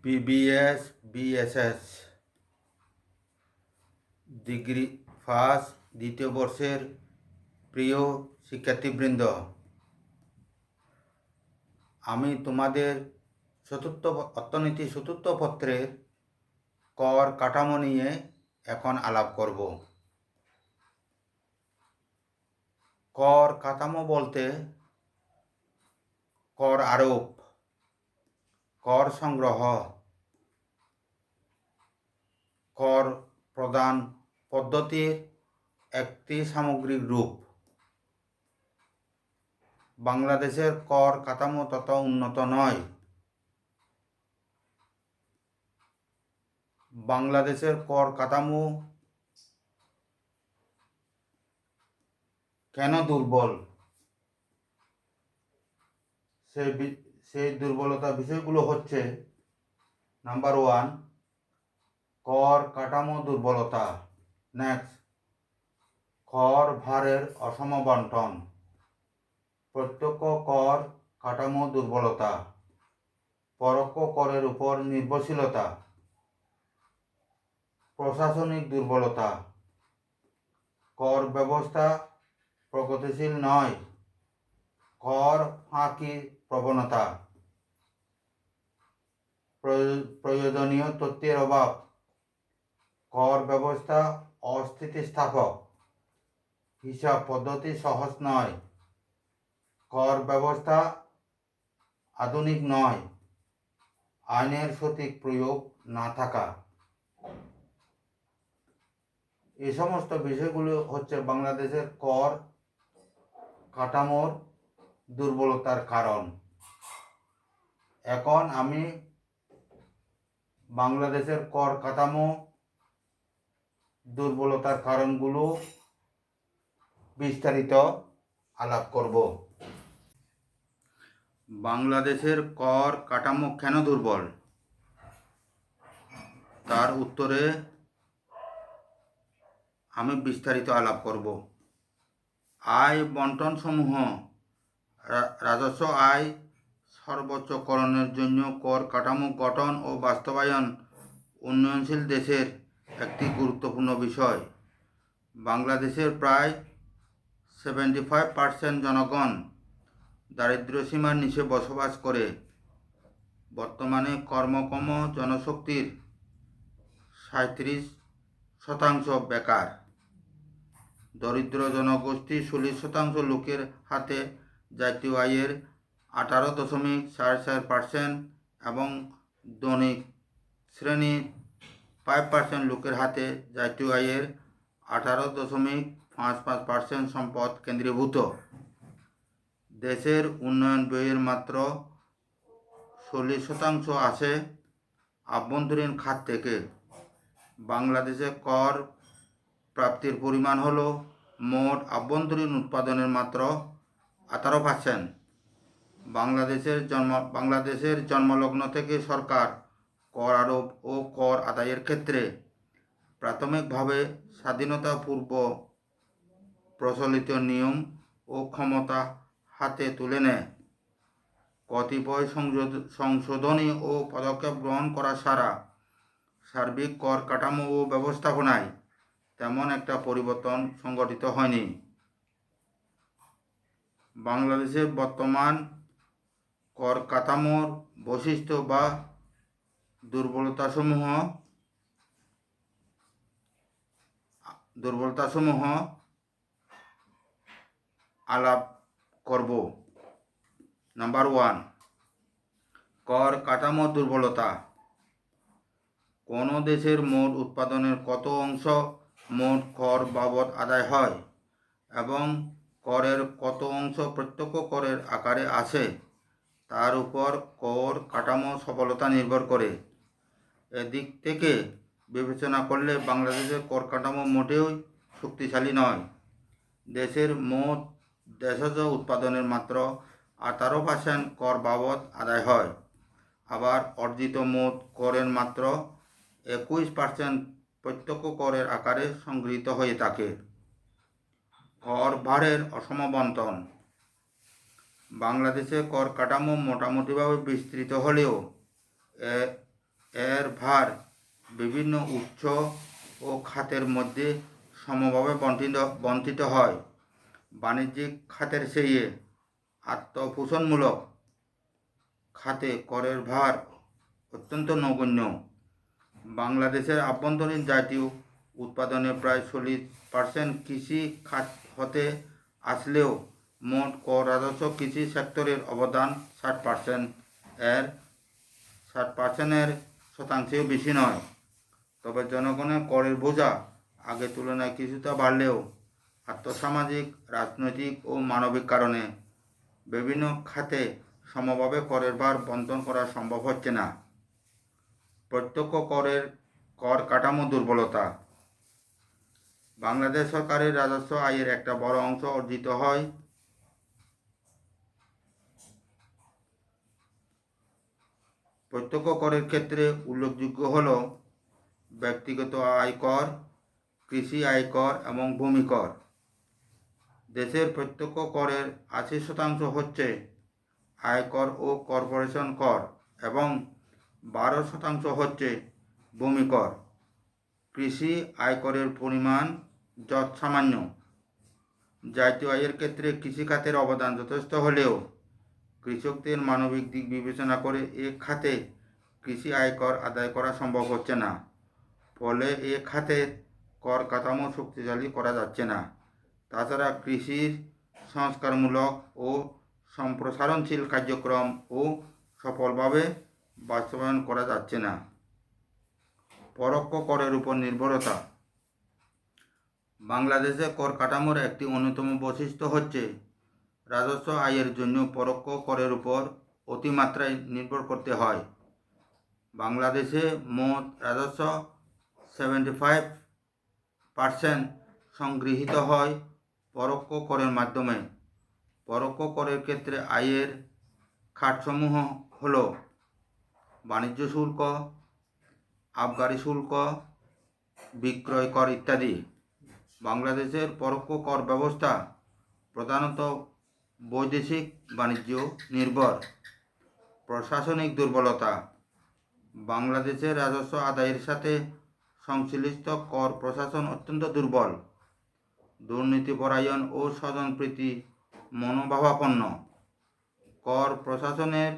PBS BSS degree first দ্বিতীয় বর্ষের প্রিয় শিক্ষার্থীবৃন্দ, আমি তোমাদের অর্থনীতি চতুর্থ পত্রের কর কাঠামো নিয়ে এখন আলাপ করব। কর কাঠামো বলতে কর আরোপ, কর সংগ্রহ, কর প্রদান পদ্ধতির একটি সামগ্রিক রূপ। বাংলাদেশের কর কাঠামো তত উন্নত নয়। বাংলাদেশের কর কাঠামো কেন দুর্বল, সেই দুর্বলতা বিষয়গুলো হচ্ছে: নাম্বার 1, কর কাঠামো দুর্বলতা। নেক্সট, কর ভারের অসম বন্টন। প্রত্যক্ষ কর কাঠামো দুর্বলতা। পরোক্ষ করের উপর নির্ভরশীলতা। প্রশাসনিক দুর্বলতা। কর ব্যবস্থা প্রগতিশীল নয়। কর ফাঁকির প্রবণতা। প্রয়োজনীয় তথ্যের অভাব। কর ব্যবস্থা অস্থিতিস্থাপক। হিসাব পদ্ধতি সহজ নয়। কর ব্যবস্থা আধুনিক নয়। আইনের সঠিক প্রয়োগ না থাকা। এই সমস্ত বিষয়গুলো হচ্ছে বাংলাদেশের কর কাঠামোর দুর্বলতার কারণ। এখন আমি বাংলাদেশের কর কাঠামো দুর্বলতার কারণগুলো বিস্তারিত আলাপ করব। বাংলাদেশের কর কাঠামো কেন দুর্বল, তার উত্তরে আমি বিস্তারিত আলাপ করব। আয় বন্টন সমূহ। রাজস্ব আয় সর্বোচ্চকরণের জন্য কর কাঠামো গঠন ও বাস্তবায়ন উন্নয়নশীল দেশের একটি গুরুত্বপূর্ণ বিষয়। বাংলাদেশের প্রায় 75% জনগণ দারিদ্র্যসীমার নিচে বসবাস করে। বর্তমানে কর্মক্ষম জনশক্তির 37% বেকার। দরিদ্র জনগোষ্ঠী 40% লোকের হাতে জাতীয় আয়ের 18.44% এবং ধনিক শ্রেণীর 5% লোকের হাতে জাতীয় আয়ের 18.55% সম্পদ কেন্দ্রীভূত। দেশের উন্নয়ন ব্যয়ের মাত্র 40% আসে আভ্যন্তরীণ খাত থেকে। বাংলাদেশে কর প্রাপ্তির পরিমাণ হলো মোট আভ্যন্তরীণ উৎপাদনের মাত্র 18%। বাংলাদেশের জন্মলগ্ন থেকে সরকার কর আরোপ ও কর আদায়ের ক্ষেত্রে প্রাথমিকভাবে স্বাধীনতা পূর্ব প্রচলিত নিয়ম ও ক্ষমতা হাতে তুলে নেয়। কতিপয় সংশোধনী ও পদক্ষেপ গ্রহণ করা ছাড়া সার্বিক কর কাঠামো ও ব্যবস্থাপনায় তেমন একটা পরিবর্তন সংঘটিত হয়নি। বাংলাদেশের বর্তমান কর কাঠামোর বৈশিষ্ট্য বা দুর্বলতাসমূহ আলাপ করব। নাম্বার 1, কর কাঠামো দুর্বলতা। কোনো দেশের মোট উৎপাদনের কত অংশ মোট কর বাবদ আদায় হয় এবং করের কত অংশ প্রত্যক্ষ করের আকারে আসে, তার উপর কর কাঠামো সফলতা নির্ভর করে। এদিক থেকে বিবেচনা করলে বাংলাদেশের কর কাঠামো মোটেও শক্তিশালী নয়। দেশের মোট দেশজ উৎপাদনের মাত্র 18% কর বাবদ আদায় হয়, আবার অর্জিত মোট করের মাত্র 21% প্রত্যক্ষ করের আকারে সংগৃহীত হয়ে থাকে। কর ভারের অসম বন্টন। বাংলাদেশে কর কাঠামো মোটামুটিভাবে বিস্তৃত হলেও এর ভার বিভিন্ন উৎস ও খাতের মধ্যে সমভাবে বন্টিত হয়। বাণিজ্যিক খাতের চেয়ে আত্মপোষণমূলক খাতে করের ভার অত্যন্ত নগণ্য। বাংলাদেশের আভ্যন্তরীণ জাতীয় উৎপাদনের প্রায় 40% কৃষি খাত হতে আসলেও মোট কর রাজস্ব কৃষি সেক্টরের অবদান 60%-এর শতাংশেও বেশি নয়। তবে জনগণের করের বোঝা আগের তুলনায় কিছুটা বাড়লেও আর্থসামাজিক, রাজনৈতিক ও মানবিক কারণে বিভিন্ন খাতে সমভাবে করের ভার বন্টন করা সম্ভব হচ্ছে না। প্রত্যক্ষ কর কাঠামো দুর্বলতা। বাংলাদেশ সরকারের রাজস্ব আয়ের একটা বড় অংশ অর্জিত হয় প্রত্যক্ষ করের ক্ষেত্রে উল্লেখযোগ্য হল ব্যক্তিগত আয়কর, কৃষি আয়কর এবং ভূমি কর। দেশের প্রত্যক্ষ করের 80% হচ্ছে আয়কর ও কর্পোরেশন কর এবং 12% হচ্ছে ভূমি কর। কৃষি আয়করের পরিমাণ যৎসামান্য। জাতীয় আয়ের ক্ষেত্রে কৃষিখাতের অবদান যথেষ্ট হলেও কৃষকদের মানবিক দিক বিবেচনা করে এ খাতে কৃষি আয়কর আদায় করা সম্ভব হচ্ছে না। ফলে এ খাতের কর কাঠামো শক্তিশালী করা যাচ্ছে না। তাছাড়া কৃষির সংস্কারমূলক ও সম্প্রসারণশীল কার্যক্রমও সফলভাবে বাস্তবায়ন করা যাচ্ছে না। পরোক্ষ করের উপর নির্ভরতা। বাংলাদেশে কর কাঠামোর একটি অন্যতম বৈশিষ্ট্য হচ্ছে রাজস্ব আয়ের জন্য পরোক্ষ করের উপর অতিমাত্রায় নির্ভর করতে হয়। বাংলাদেশে মোট রাজস্ব 75% সংগৃহীত হয় পরোক্ষ করের মাধ্যমে। পরোক্ষ করের ক্ষেত্রে আয়ের খাতসমূহ হল বাণিজ্য শুল্ক, আবগারি শুল্ক, বিক্রয় কর ইত্যাদি। বাংলাদেশের পরোক্ষ কর ব্যবস্থা প্রধানত বৈদেশিক বাণিজ্য নির্ভর। প্রশাসনিক দুর্বলতা। বাংলাদেশের রাজস্ব আদায়ের সাথে সংশ্লিষ্ট কর প্রশাসন অত্যন্ত দুর্বল, দুর্নীতিপরায়ণ ও স্বজনপ্রীতি মনোভাবাপন্ন। কর প্রশাসনের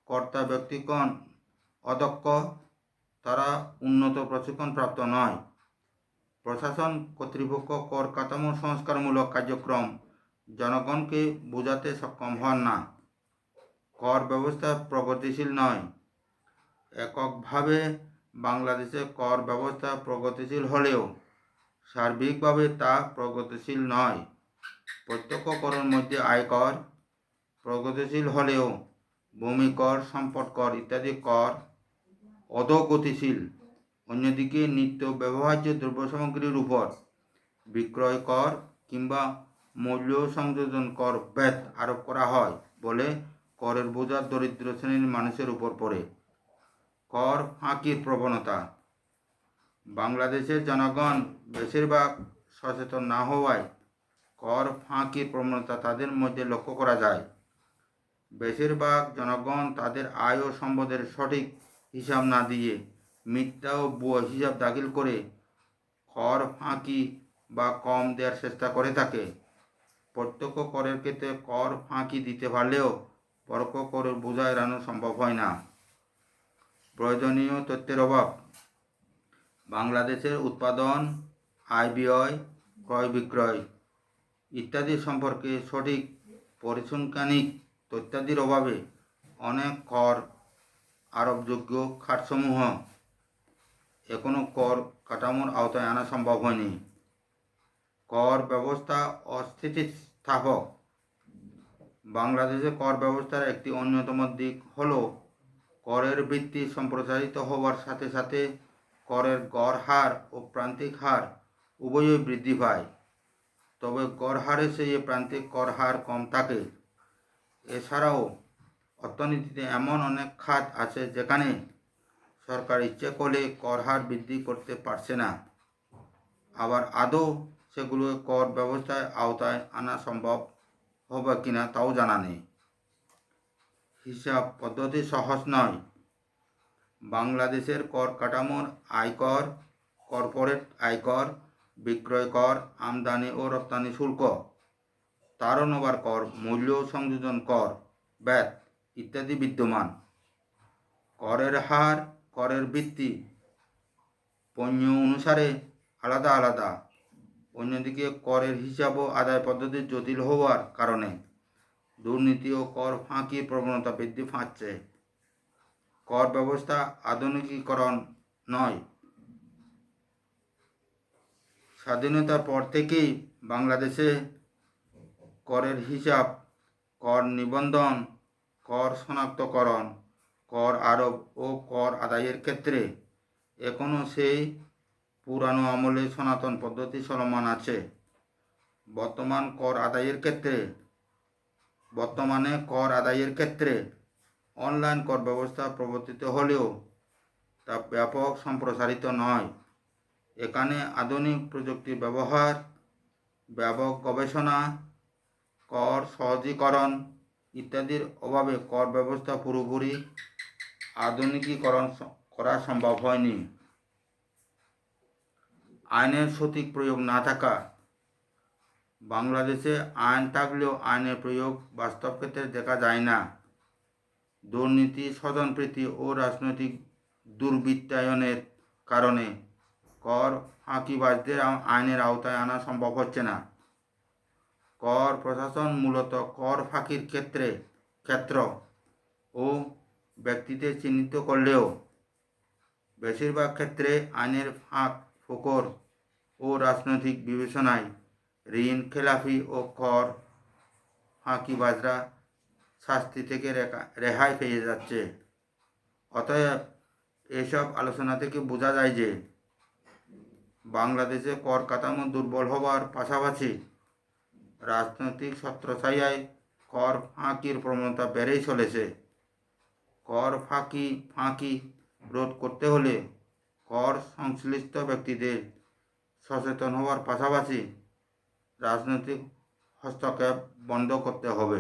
কর্তা ব্যক্তিগণ অদক্ষ, তারা উন্নত প্রশিক্ষণপ্রাপ্ত নয়। প্রশাসন কর্তৃপক্ষ কর কাঠামো সংস্কারমূলক কার্যক্রম জনগণকে বোঝাতে সক্ষম হন না। কর ব্যবস্থা প্রগতিশীল নয়। এককভাবে বাংলাদেশে কর ব্যবস্থা প্রগতিশীল হলেও সার্বিকভাবে তা প্রগতিশীল নয়। প্রত্যক্ষ করের মধ্যে আয়কর প্রগতিশীল হলেও ভূমি কর, সম্পদ কর ইত্যাদি কর অধোগতিশীল। অন্যদিকে নিত্য ব্যবহার্য দ্রব্য সামগ্রীর উপর বিক্রয় কর কিংবা মূল্য সংযোজন কর ভ্যাট আরোপ করা হয় বলে করের বোঝা দরিদ্র শ্রেণীর মানুষের উপর পড়ে। কর ফাঁকির প্রবণতা। বাংলাদেশের জনগণ বেশিরভাগ সচেতন না হওয়ায় কর ফাঁকির প্রবণতা তাদের মধ্যে লক্ষ্য করা যায়। বেশিরভাগ জনগণ তাদের আয় ও সম্পদের সঠিক হিসাব না দিয়ে মিথ্যা ও ভুয়া হিসাব দাখিল করে কর ফাঁকি বা কম দেওয়ার চেষ্টা করে থাকে। প্রত্যক্ষ করের ক্ষেত্রে কর ফাঁকি দিতে পারলেও পরোক্ষ করের বোঝা এড়ানো সম্ভব হয় না। প্রয়োজনীয় তথ্যের অভাব। বাংলাদেশের উৎপাদন, আয় ব্যয়, ক্রয় বিক্রয় ইত্যাদি সম্পর্কে সঠিক পরিসংখ্যানিক তথ্যাদির অভাবে অনেক কর আরোপযোগ্য খাতসমূহ এখনও কর কাঠামোর আওতায় আনা সম্ভব হয়নি। কর ব্যবস্থা অস্থিতিস্থাপক। বাংলাদেশে কর ব্যবস্থার একটি অন্যতম দিক হল করের ভিত্তি সম্প্রসারিত হওয়ার সাথে সাথে করের গড় হার ও প্রান্তিক হার উভয়ই বৃদ্ধি পায়। তবে গড় হারের চেয়ে প্রান্তিক কর হার কম থাকে। এছাড়াও অর্থনীতিতে এমন অনেক খাত আছে যেখানে সরকার ইচ্ছে করলে কর হার বৃদ্ধি করতে পারছে না, আবার আদৌ সেগুলো কর ব্যবস্থার আওতায় আনা সম্ভব হবে কিনা তাও জানা নেই। হিসাব পদ্ধতি সহজ নয়। বাংলাদেশের কর কাঠামোর আয়কর, কর্পোরেট আয়কর, বিক্রয় কর, আমদানি ও রপ্তানি শুল্ক, টার্নওভার কর, মূল্য সংযোজন কর, ভ্যাট ইত্যাদি বিদ্যমান। করের হার, করের ভিত্তি পণ্য অনুসারে আলাদা আলাদা। অন্যদিকে করের হিসাব ও আদায় পদ্ধতি জটিল হওয়ার কারণে দুর্নীতি ও কর ফাঁকির প্রবণতা বৃদ্ধি পাচ্ছে। কর ব্যবস্থা আধুনিকীকরণ নয়। স্বাধীনতার পর থেকেই বাংলাদেশে করের হিসাব, কর নিবন্ধন, কর শনাক্তকরণ, কর আরোপ ও কর আদায়ের ক্ষেত্রে এখনও সেই পুরানো আমলে সনাতন পদ্ধতি চলমান আছে। বর্তমানে কর আদায়ের ক্ষেত্রে অনলাইন কর ব্যবস্থা প্রবর্তিত হলেও তা ব্যাপক সম্প্রসারিত নয়। এখানে আধুনিক প্রযুক্তির ব্যবহার, ব্যাপক গবেষণা, কর সহজীকরণ ইত্যাদির অভাবে কর ব্যবস্থা পুরোপুরি আধুনিকীকরণ করা সম্ভব হয়নি। আইনের সঠিক প্রয়োগ না থাকা। বাংলাদেশে আইন থাকলেও আইনের প্রয়োগ বাস্তব ক্ষেত্রে দেখা যায় না। দুর্নীতি, স্বজনপ্রীতি ও রাজনৈতিক দুর্বৃত্তায়নের কারণে কর ফাঁকিবাজদের আইনের আওতায় আনা সম্ভব হচ্ছে না। কর প্রশাসন মূলত কর ফাঁকির ক্ষেত্র ও ব্যক্তিদের চিহ্নিত করলেও বেশিরভাগ ক্ষেত্রে আইনের ফোকর ও রাজনৈতিক বিবেচনায় ঋণ খেলাপি ও কর ফাঁকিবাজরা শাস্তি থেকে রেহাই পেয়ে যাচ্ছে। অতএব এসব আলোচনা থেকে বোঝা যায় যে বাংলাদেশে কর কাঠামো দুর্বল হওয়ার পাশাপাশি রাজনৈতিক ছত্রছায়ায় কর ফাঁকির প্রবণতা বেড়েই চলেছে। কর ফাঁকি রোধ করতে হলে কর সংশ্লিষ্ট ব্যক্তিদের সচেতন হওয়ার পাশাপাশি রাজনৈতিক হস্তক্ষেপ বন্ধ করতে হবে।